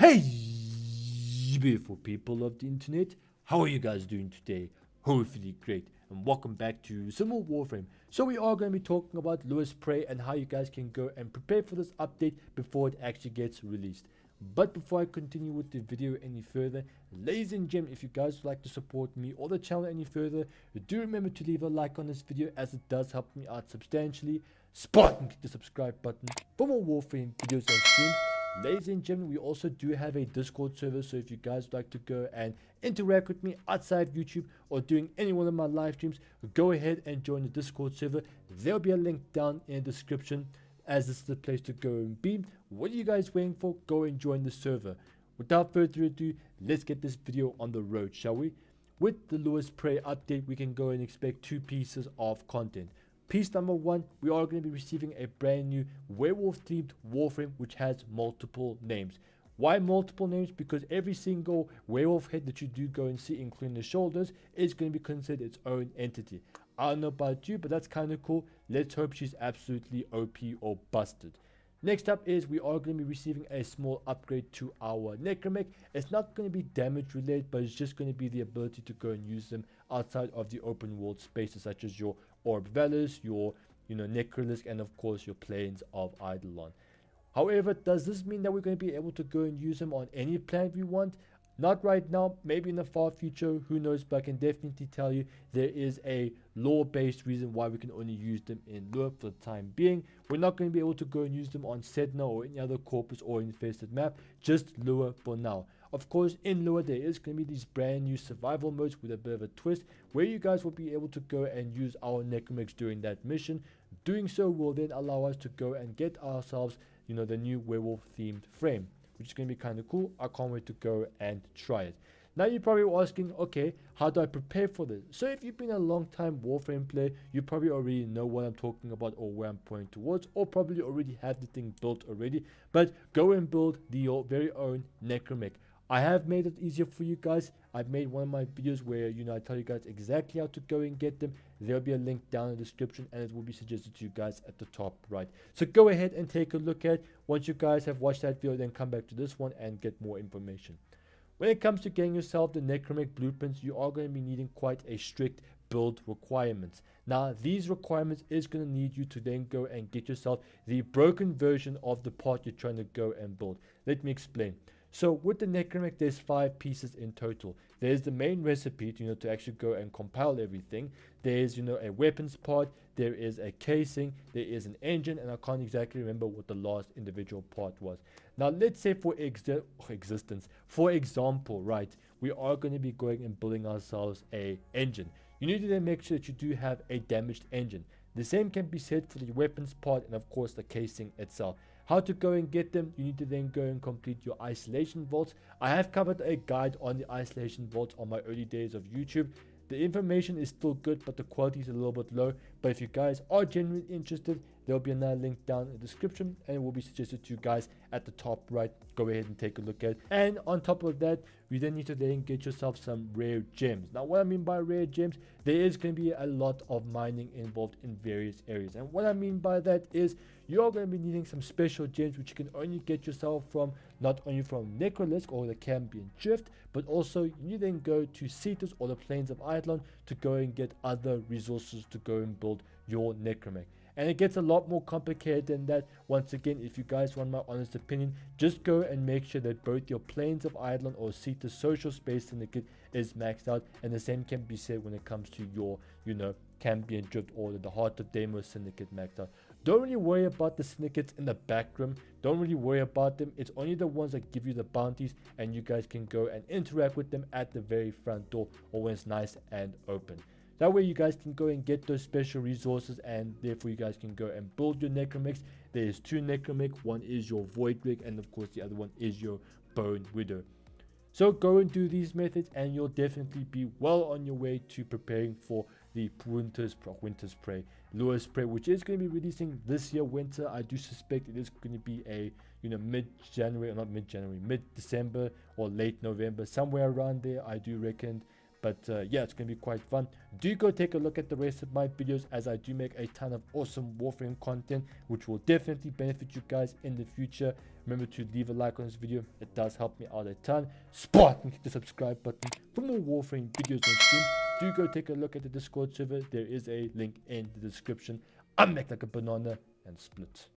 Hey, beautiful people of the internet, how are you guys doing today? Hopefully great, and welcome back to some more Warframe. So we are going to be talking about Lewis Prey and how you guys can go and prepare for this update before it actually gets released. But before I continue with the video any further, ladies and gentlemen, if you guys would like to support me or the channel any further, do remember to leave a like on this video, as it does help me out substantially. Spot and click the subscribe button for more Warframe videos and streams. Ladies and gentlemen, we also do have a Discord server, so if you guys would like to go and interact with me outside YouTube or doing any one of my live streams, go ahead and join the Discord server. There'll be a link down in the description, as this is the place to go and be. What are you guys waiting for? Go and join the server. Without further ado, let's get this video on the road, shall we? With the Lewis Prey update, we can go and expect two pieces of content. Piece number one, we are going to be receiving a brand new werewolf themed Warframe which has multiple names. Why multiple names? Because every single werewolf head that you do go and see, including the shoulders, is going to be considered its own entity. I don't know about you, but that's kind of cool. Let's hope she's absolutely OP or busted. Next up is we are going to be receiving a small upgrade to our Necramech. It's not going to be damage related, but it's just going to be the ability to go and use them outside of the open world spaces, such as your Orb Valus, your Necrolisk, and of course your Plains of Eidolon. However, does this mean that we're going to be able to go and use them on any planet we want? Not right now, maybe in the far future, who knows, but I can definitely tell you there is a lore-based reason why we can only use them in Lure for the time being. We're not going to be able to go and use them on Sedna or any other corpus or infested map, just Lure for now. Of course, in Lure there is going to be these brand new survival modes with a bit of a twist, where you guys will be able to go and use our Necramechs during that mission. Doing so will then allow us to go and get ourselves, the new werewolf themed frame, which is going to be kind of cool. I can't wait to go and try it. Now you're probably asking, okay, how do I prepare for this? So if you've been a long time Warframe player, you probably already know what I'm talking about or where I'm pointing towards, or probably already have the thing built already. But go and build your very own Necramech. I have made it easier for you guys. I've made one of my videos where I tell you guys exactly how to go and get them. There'll be a link down in the description, and it will be suggested to you guys at the top right. So go ahead and take a look at it. Once you guys have watched that video, then come back to this one and get more information. When it comes to getting yourself the Necramech blueprints, you are going to be needing quite a strict build requirements. Now these requirements is going to need you to then go and get yourself the broken version of the part you're trying to go and build. Let me explain. So with the Necramech, there's 5 pieces in total. There's the main recipe to actually go and compile everything. There's a weapons part, there is a casing, there is an engine, and I can't exactly remember what the last individual part was. Now let's say for example, right, we are going to be going and building ourselves a engine. You need to then make sure that you do have a damaged engine. The same can be said for the weapons part and of course the casing itself. How to go and get them? You need to then go and complete your isolation vaults. I have covered a guide on the isolation vaults on my early days of YouTube. The information is still good, but the quality is a little bit low. But if you guys are genuinely interested, there'll be another link down in the description, and it will be suggested to you guys at the top right. Go ahead and take a look at it. And on top of that, you then need to then get yourself some rare gems. Now what I mean by rare gems, there is going to be a lot of mining involved in various areas, and what I mean by that is you are going to be needing some special gems which you can only get yourself from, not only from Necrolisk or the Cambion Drift, but also you then go to Cetus or the Plains of Eidolon to go and get other resources to go and build your Necramech. And it gets a lot more complicated than that. Once again, if you guys want my honest opinion, just go and make sure that both your Plains of Eidolon or Cetus social space syndicate is maxed out, and the same can be said when it comes to your Cambion Drift or the Heart of Deimos syndicate maxed out. Don't really worry about the syndicates in the back room. Don't really worry about them. It's only the ones that give you the bounties, and you guys can go and interact with them at the very front door or when it's nice and open. That way you guys can go and get those special resources, and therefore you guys can go and build your Necramechs. There is 2 Necramech. One is your Void Rig, and of course the other one is your Bone Widow. So go and do these methods, and you'll definitely be well on your way to preparing for the Winter's Prey, Lewis Prey, which is going to be releasing this year winter. I do suspect it is going to be a mid-January, or not mid-January, mid-December or late November, somewhere around there, I do reckon. But yeah, it's going to be quite fun. Do go take a look at the rest of my videos, as I do make a ton of awesome Warframe content, which will definitely benefit you guys in the future. Remember to leave a like on this video. It does help me out a ton. Spartan, hit the subscribe button for more Warframe videos on stream. Do go take a look at the Discord server. There is a link in the description. I'm Mac like a banana and split.